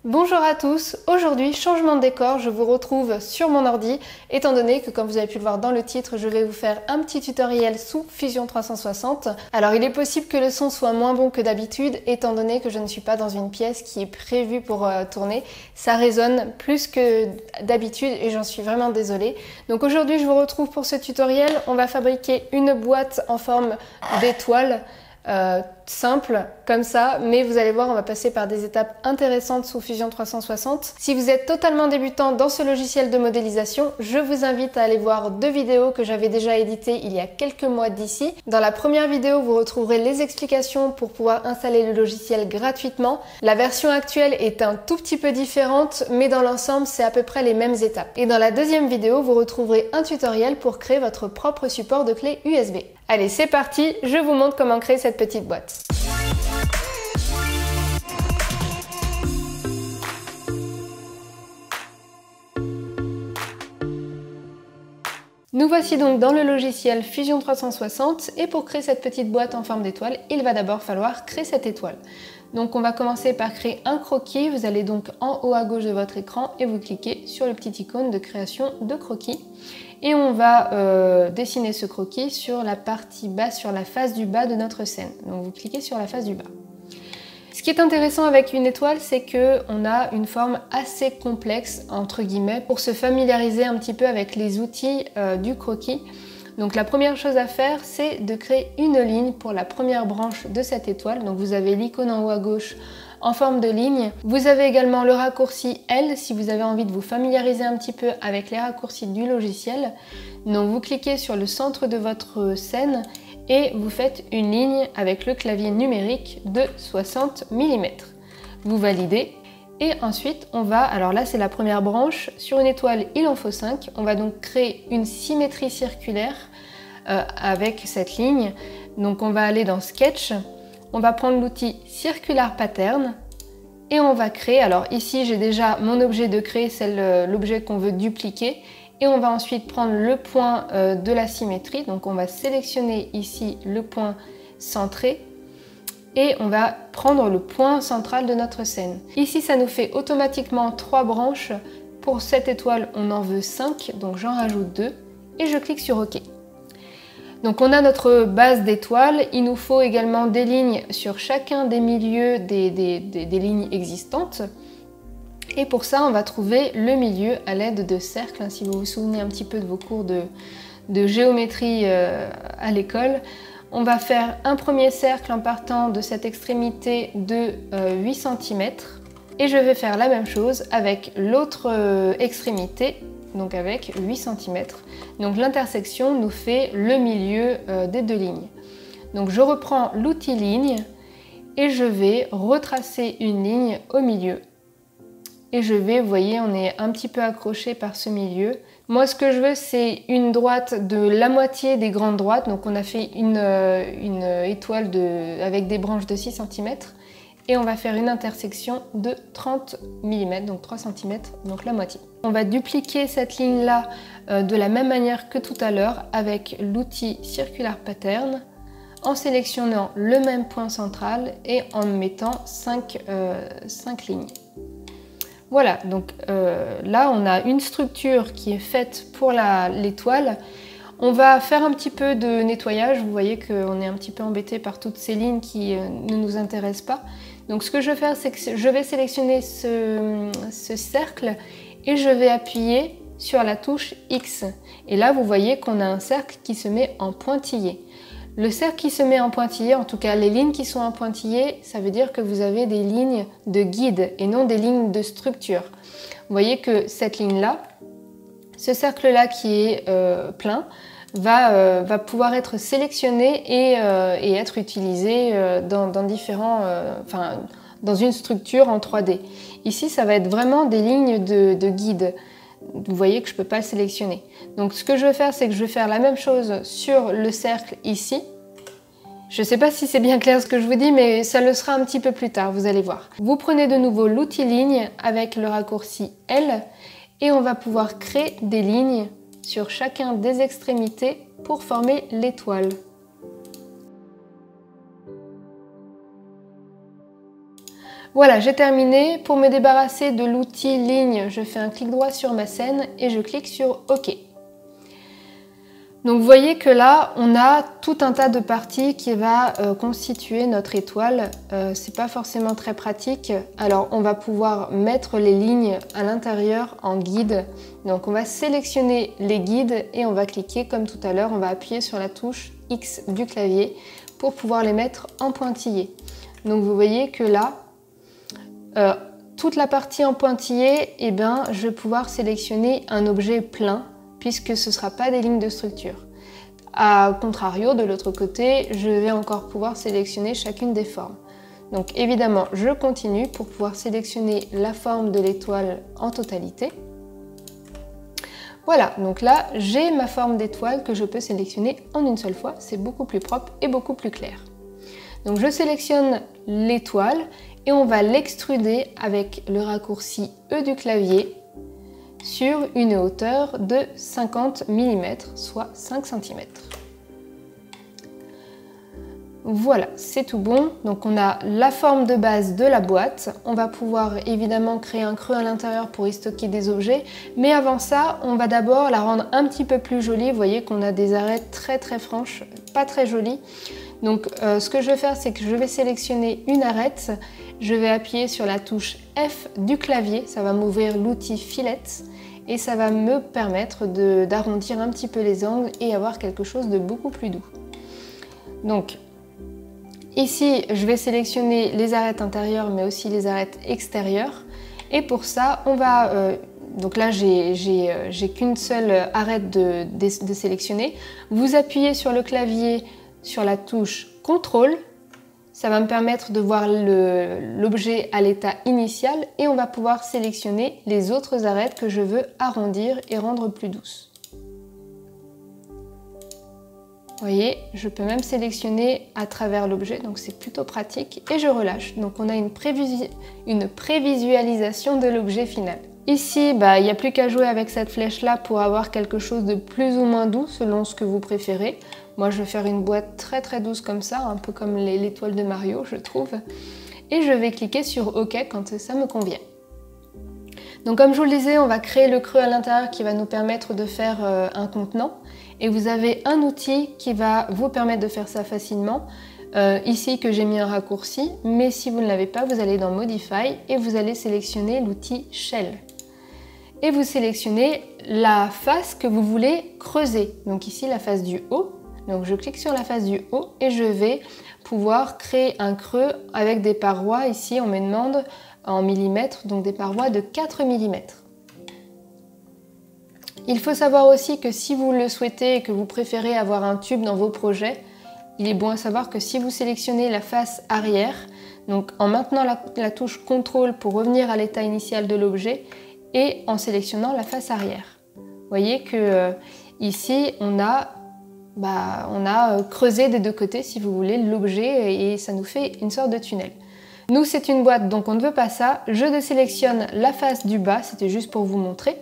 Bonjour à tous, aujourd'hui changement de décor, je vous retrouve sur mon ordi étant donné que comme vous avez pu le voir dans le titre, je vais vous faire un petit tutoriel sous Fusion 360. Alors il est possible que le son soit moins bon que d'habitude étant donné que je ne suis pas dans une pièce qui est prévue pour tourner. Ça résonne plus que d'habitude et j'en suis vraiment désolée. Donc aujourd'hui je vous retrouve pour ce tutoriel, on va fabriquer une boîte en forme d'étoile. Simple comme ça, mais vous allez voir, on va passer par des étapes intéressantes sous Fusion 360. Si vous êtes totalement débutant dans ce logiciel de modélisation, je vous invite à aller voir deux vidéos que j'avais déjà éditées il y a quelques mois d'ici. Dans la première vidéo, vous retrouverez les explications pour pouvoir installer le logiciel gratuitement. La version actuelle est un tout petit peu différente, mais dans l'ensemble, c'est à peu près les mêmes étapes. Et dans la deuxième vidéo, vous retrouverez un tutoriel pour créer votre propre support de clé USB. Allez, c'est parti, je vous montre comment créer cette petite boîte. Nous voici donc dans le logiciel Fusion 360 et pour créer cette petite boîte en forme d'étoile, il va d'abord falloir créer cette étoile. Donc on va commencer par créer un croquis, vous allez donc en haut à gauche de votre écran et vous cliquez sur le petit icône de création de croquis. Et on va dessiner ce croquis sur la partie basse, sur la face du bas de notre scène. Donc vous cliquez sur la face du bas. Ce qui est intéressant avec une étoile, c'est qu'on a une forme assez complexe, entre guillemets, pour se familiariser un petit peu avec les outils du croquis. Donc la première chose à faire, c'est de créer une ligne pour la première branche de cette étoile. Donc vous avez l'icône en haut à gauche en forme de ligne. Vous avez également le raccourci L si vous avez envie de vous familiariser un petit peu avec les raccourcis du logiciel. Donc vous cliquez sur le centre de votre scène et vous faites une ligne avec le clavier numérique de 60 mm. Vous validez et ensuite on va, alors là c'est la première branche, sur une étoile il en faut 5, on va donc créer une symétrie circulaire avec cette ligne. Donc on va aller dans Sketch, on va prendre l'outil Circular Pattern et on va créer, alors ici j'ai déjà mon objet de créer, c'est l'objet qu'on veut dupliquer. Et on va ensuite prendre le point de la symétrie, donc on va sélectionner ici le point centré et on va prendre le point central de notre scène. Ici ça nous fait automatiquement 3 branches, pour cette étoile on en veut 5, donc j'en rajoute 2 et je clique sur OK. Donc on a notre base d'étoile, il nous faut également des lignes sur chacun des milieux des lignes existantes. Et pour ça, on va trouver le milieu à l'aide de cercles. Si vous vous souvenez un petit peu de vos cours de géométrie à l'école, on va faire un premier cercle en partant de cette extrémité de 8 cm. Et je vais faire la même chose avec l'autre extrémité, donc avec 8 cm. Donc l'intersection nous fait le milieu des deux lignes. Donc je reprends l'outil ligne et je vais retracer une ligne au milieu. Et je vais, vous voyez, on est un petit peu accroché par ce milieu. Moi, ce que je veux, c'est une droite de la moitié des grandes droites. Donc, on a fait une étoile avec des branches de 6 cm. Et on va faire une intersection de 30 mm, donc 3 cm, donc la moitié. On va dupliquer cette ligne-là de la même manière que tout à l'heure avec l'outil Circular Pattern, en sélectionnant le même point central et en mettant 5 lignes. Voilà, donc là on a une structure qui est faite pour l'étoile. On va faire un petit peu de nettoyage, vous voyez qu'on est un petit peu embêté par toutes ces lignes qui ne nous intéressent pas. Donc ce que je vais faire, c'est que je vais sélectionner ce cercle et je vais appuyer sur la touche X. Et là vous voyez qu'on a un cercle qui se met en pointillé. Le cercle qui se met en pointillé, en tout cas les lignes qui sont en pointillé, ça veut dire que vous avez des lignes de guide et non des lignes de structure. Vous voyez que cette ligne-là, ce cercle-là qui est plein, va pouvoir être sélectionné et être utilisé dans une structure en 3D. Ici, ça va être vraiment des lignes de guide. Vous voyez que je ne peux pas le sélectionner. Donc ce que je vais faire, c'est que je vais faire la même chose sur le cercle ici. Je ne sais pas si c'est bien clair ce que je vous dis, mais ça le sera un petit peu plus tard, vous allez voir. Vous prenez de nouveau l'outil ligne avec le raccourci L et on va pouvoir créer des lignes sur chacun des extrémités pour former l'étoile. Voilà, j'ai terminé. Pour me débarrasser de l'outil ligne, je fais un clic droit sur ma scène et je clique sur OK. Donc vous voyez que là, on a tout un tas de parties qui va constituer notre étoile. C'est pas forcément très pratique. Alors on va pouvoir mettre les lignes à l'intérieur en guide. Donc on va sélectionner les guides et on va cliquer comme tout à l'heure, on va appuyer sur la touche X du clavier pour pouvoir les mettre en pointillé. Donc vous voyez que là, toute la partie en pointillé, eh ben, je vais pouvoir sélectionner un objet plein puisque ce ne sera pas des lignes de structure. A contrario, de l'autre côté, je vais encore pouvoir sélectionner chacune des formes. Donc évidemment, je continue pour pouvoir sélectionner la forme de l'étoile en totalité. Voilà, donc là, j'ai ma forme d'étoile que je peux sélectionner en une seule fois. C'est beaucoup plus propre et beaucoup plus clair. Donc je sélectionne l'étoile et on va l'extruder avec le raccourci E du clavier sur une hauteur de 50 mm, soit 5 cm. Voilà, c'est tout bon. Donc on a la forme de base de la boîte. On va pouvoir évidemment créer un creux à l'intérieur pour y stocker des objets. Mais avant ça, on va d'abord la rendre un petit peu plus jolie. Vous voyez qu'on a des arêtes très franches, pas très jolies. Donc ce que je vais faire, c'est que je vais sélectionner une arête. Je vais appuyer sur la touche F du clavier. Ça va m'ouvrir l'outil Filette. Et ça va me permettre d'arrondir un petit peu les angles et avoir quelque chose de beaucoup plus doux. Donc ici, je vais sélectionner les arêtes intérieures mais aussi les arêtes extérieures. Et pour ça, on va... donc là, j'ai qu'une seule arête de sélectionner. Vous appuyez sur le clavier sur la touche CTRL. Ça va me permettre de voir l'objet à l'état initial et on va pouvoir sélectionner les autres arêtes que je veux arrondir et rendre plus douces. Vous voyez, je peux même sélectionner à travers l'objet, donc c'est plutôt pratique. Et je relâche, donc on a une prévisualisation de l'objet final. Ici, il n'y a plus qu'à jouer avec cette flèche-là pour avoir quelque chose de plus ou moins doux selon ce que vous préférez. Moi, je vais faire une boîte très douce comme ça, un peu comme l'étoile de Mario, je trouve. Et je vais cliquer sur OK quand ça me convient. Donc comme je vous le disais, on va créer le creux à l'intérieur qui va nous permettre de faire un contenant. Et vous avez un outil qui va vous permettre de faire ça facilement. Ici que j'ai mis un raccourci, mais si vous ne l'avez pas, vous allez dans Modify et vous allez sélectionner l'outil Shell. Et vous sélectionnez la face que vous voulez creuser. Donc ici la face du haut. Donc je clique sur la face du haut et je vais pouvoir créer un creux avec des parois. Ici on me demande en millimètres, donc des parois de 4 mm. Il faut savoir aussi que si vous le souhaitez et que vous préférez avoir un tube dans vos projets, il est bon à savoir que si vous sélectionnez la face arrière, donc en maintenant la touche CTRL pour revenir à l'état initial de l'objet et en sélectionnant la face arrière. Vous voyez que ici on a creusé des deux côtés si vous voulez l'objet et ça nous fait une sorte de tunnel. Nous c'est une boîte donc on ne veut pas ça, je désélectionne la face du bas, c'était juste pour vous montrer,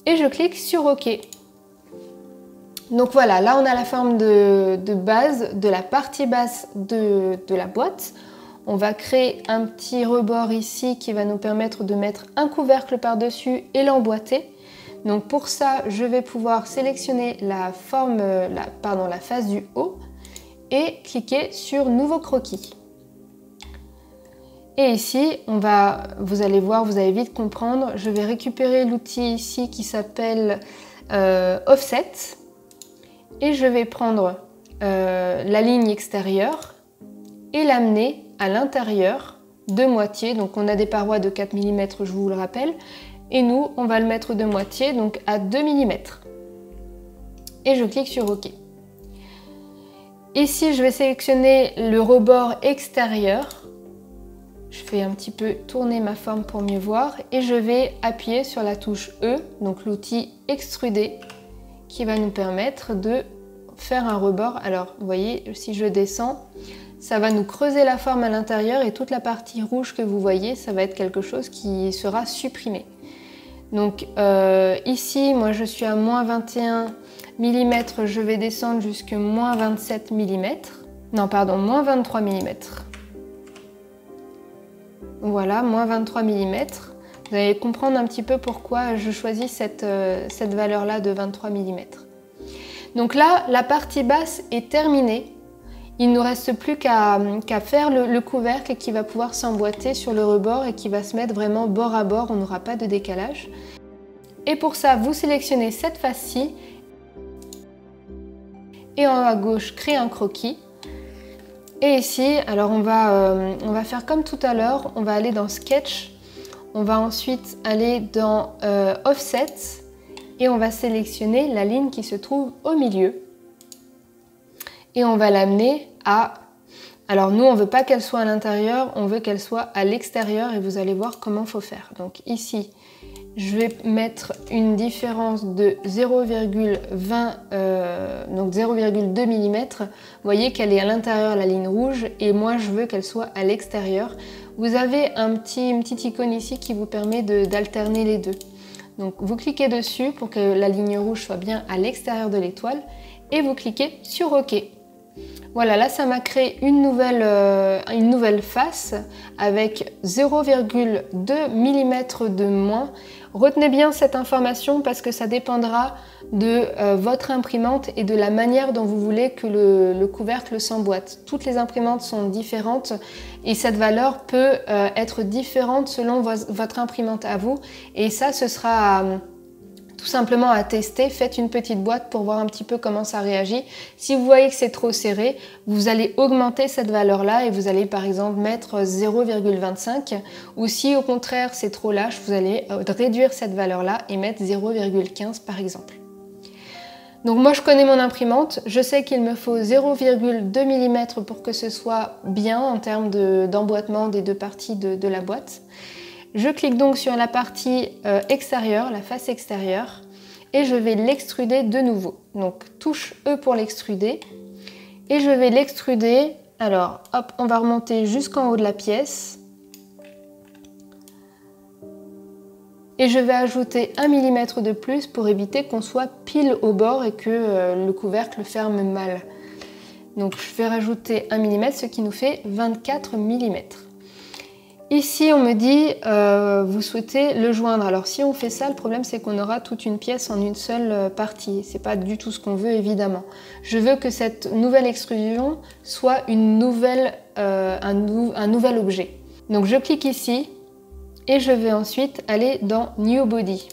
et je clique sur OK. Donc voilà, là on a la forme de base, de la partie basse de la boîte. On va créer un petit rebord ici qui va nous permettre de mettre un couvercle par-dessus et l'emboîter. Donc pour ça, je vais pouvoir sélectionner la face du haut et cliquer sur Nouveau croquis. Et ici, vous allez voir, vous allez vite comprendre, je vais récupérer l'outil ici qui s'appelle Offset et je vais prendre la ligne extérieure et l'amener à l'intérieur de moitié. Donc on a des parois de 4 mm, je vous le rappelle. Et nous, on va le mettre de moitié, donc à 2 mm. Et je clique sur OK. Ici, je vais sélectionner le rebord extérieur. Je fais un petit peu tourner ma forme pour mieux voir. Et je vais appuyer sur la touche E, donc l'outil extruder, qui va nous permettre de faire un rebord. Alors, vous voyez, si je descends, ça va nous creuser la forme à l'intérieur et toute la partie rouge que vous voyez, ça va être quelque chose qui sera supprimé. Donc ici, moi je suis à moins 21 mm, je vais descendre jusqu'à moins 27 mm. Non, pardon, moins 23 mm. Voilà, moins 23 mm. Vous allez comprendre un petit peu pourquoi je choisis cette valeur-là de 23 mm. Donc là, la partie basse est terminée. Il ne nous reste plus qu'à faire le couvercle qui va pouvoir s'emboîter sur le rebord et qui va se mettre vraiment bord à bord, on n'aura pas de décalage. Et pour ça, vous sélectionnez cette face-ci et en haut à gauche, créer un croquis. Et ici, alors on va faire comme tout à l'heure, on va aller dans Sketch, on va ensuite aller dans Offset et on va sélectionner la ligne qui se trouve au milieu. Et on va l'amener à... Alors nous, on ne veut pas qu'elle soit à l'intérieur, on veut qu'elle soit à l'extérieur et vous allez voir comment il faut faire. Donc ici, je vais mettre une différence de 0,20, donc 0,2 mm. Vous voyez qu'elle est à l'intérieur, la ligne rouge, et moi je veux qu'elle soit à l'extérieur. Vous avez une petite icône ici qui vous permet d'alterner les deux. Donc vous cliquez dessus pour que la ligne rouge soit bien à l'extérieur de l'étoile et vous cliquez sur OK. Voilà, là ça m'a créé une nouvelle face avec 0,2 mm de moins. Retenez bien cette information parce que ça dépendra de votre imprimante et de la manière dont vous voulez que le couvercle s'emboîte. Toutes les imprimantes sont différentes et cette valeur peut être différente selon votre imprimante à vous. Et ça, ce sera... tout simplement à tester, faites une petite boîte pour voir un petit peu comment ça réagit. Si vous voyez que c'est trop serré, vous allez augmenter cette valeur-là et vous allez par exemple mettre 0,25 ou si au contraire c'est trop lâche, vous allez réduire cette valeur-là et mettre 0,15 par exemple. Donc moi je connais mon imprimante, je sais qu'il me faut 0,2 mm pour que ce soit bien en termes d'emboîtement des deux parties de la boîte. Je clique donc sur la partie extérieure, la face extérieure, et je vais l'extruder de nouveau. Donc touche E pour l'extruder, et je vais l'extruder. Alors hop, on va remonter jusqu'en haut de la pièce, et je vais ajouter 1 mm de plus pour éviter qu'on soit pile au bord et que le couvercle ferme mal. Donc je vais rajouter 1 mm, ce qui nous fait 24 mm. Ici, on me dit, vous souhaitez le joindre. Alors si on fait ça, le problème c'est qu'on aura toute une pièce en une seule partie. C'est pas du tout ce qu'on veut, évidemment. Je veux que cette nouvelle extrusion soit un nouvel objet. Donc je clique ici et je vais ensuite aller dans New Body.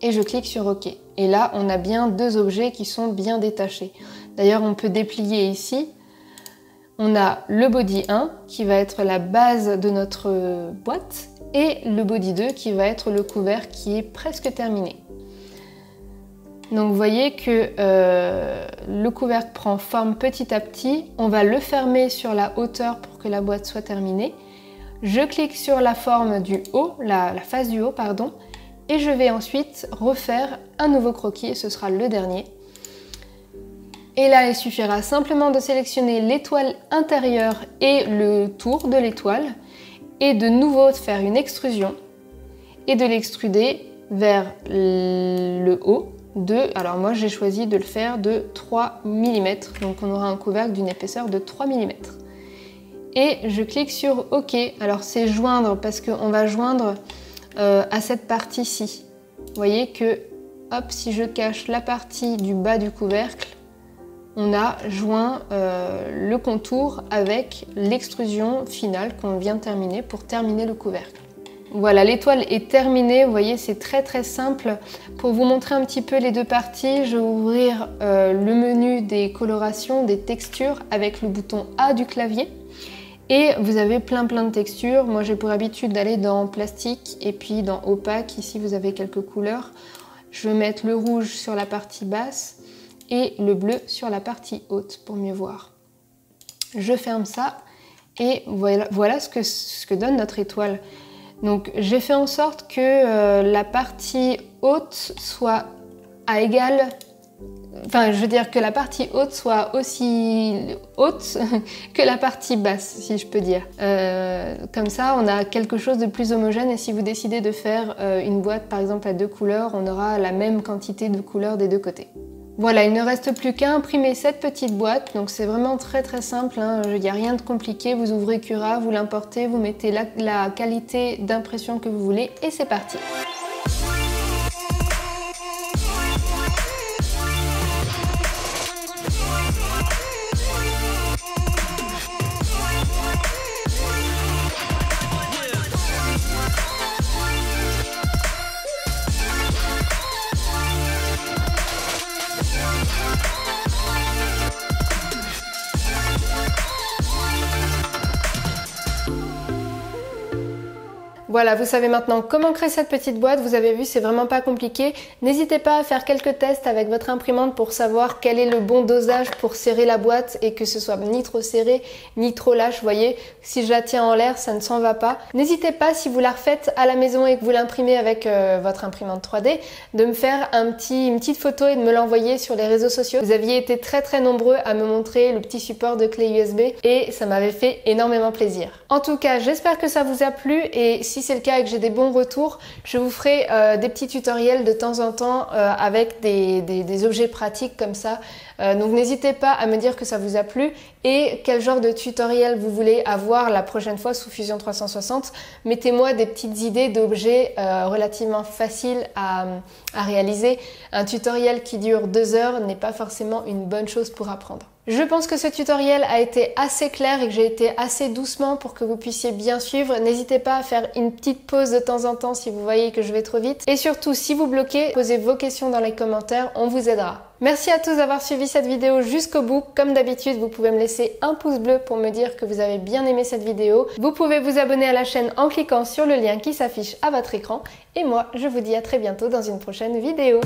Et je clique sur OK. Et là, on a bien deux objets qui sont bien détachés. D'ailleurs, on peut déplier ici. On a le body 1 qui va être la base de notre boîte et le body 2 qui va être le couvercle qui est presque terminé. Donc vous voyez que le couvercle prend forme petit à petit. On va le fermer sur la hauteur pour que la boîte soit terminée. Je clique sur la forme du haut, la face du haut, pardon, et je vais ensuite refaire un nouveau croquis et ce sera le dernier. Et là, il suffira simplement de sélectionner l'étoile intérieure et le tour de l'étoile et de nouveau faire une extrusion et de l'extruder vers le haut alors moi j'ai choisi de le faire de 3 mm, donc on aura un couvercle d'une épaisseur de 3 mm. Et je clique sur OK. Alors c'est joindre parce qu'on va joindre à cette partie-ci. Vous voyez que, hop, si je cache la partie du bas du couvercle, on a joint le contour avec l'extrusion finale qu'on vient de terminer pour terminer le couvercle. Voilà, l'étoile est terminée, vous voyez, c'est très simple. Pour vous montrer un petit peu les deux parties, je vais ouvrir le menu des colorations, des textures avec le bouton A du clavier. Et vous avez plein de textures. Moi j'ai pour habitude d'aller dans plastique et puis dans opaque. Ici vous avez quelques couleurs. Je vais mettre le rouge sur la partie basse et le bleu sur la partie haute pour mieux voir. Je ferme ça et voilà ce que donne notre étoile. Donc j'ai fait en sorte que la partie haute soit à égal... Enfin, je veux dire que la partie haute soit aussi haute que la partie basse, si je peux dire. Comme ça, on a quelque chose de plus homogène et si vous décidez de faire une boîte, par exemple, à deux couleurs, on aura la même quantité de couleurs des deux côtés. Voilà, il ne reste plus qu'à imprimer cette petite boîte, donc c'est vraiment très simple, hein. Il n'y a rien de compliqué, vous ouvrez Cura, vous l'importez, vous mettez la qualité d'impression que vous voulez et c'est parti. Voilà, vous savez maintenant comment créer cette petite boîte, vous avez vu, c'est vraiment pas compliqué. N'hésitez pas à faire quelques tests avec votre imprimante pour savoir quel est le bon dosage pour serrer la boîte et que ce soit ni trop serré ni trop lâche, vous voyez. Si je la tiens en l'air, ça ne s'en va pas. N'hésitez pas, si vous la refaites à la maison et que vous l'imprimez avec votre imprimante 3D, de me faire une petite photo et de me l'envoyer sur les réseaux sociaux. Vous aviez été très nombreux à me montrer le petit support de clé USB et ça m'avait fait énormément plaisir. En tout cas, j'espère que ça vous a plu et si c'est le cas et que j'ai des bons retours, je vous ferai des petits tutoriels de temps en temps avec des objets pratiques comme ça. Donc n'hésitez pas à me dire que ça vous a plu et quel genre de tutoriel vous voulez avoir la prochaine fois sous Fusion 360. Mettez-moi des petites idées d'objets relativement faciles à réaliser. Un tutoriel qui dure 2 heures n'est pas forcément une bonne chose pour apprendre. Je pense que ce tutoriel a été assez clair et que j'ai été assez doucement pour que vous puissiez bien suivre. N'hésitez pas à faire une petite pause de temps en temps si vous voyez que je vais trop vite. Et surtout, si vous bloquez, posez vos questions dans les commentaires, on vous aidera. Merci à tous d'avoir suivi cette vidéo jusqu'au bout. Comme d'habitude, vous pouvez me laisser un pouce bleu pour me dire que vous avez bien aimé cette vidéo. Vous pouvez vous abonner à la chaîne en cliquant sur le lien qui s'affiche à votre écran. Et moi, je vous dis à très bientôt dans une prochaine vidéo.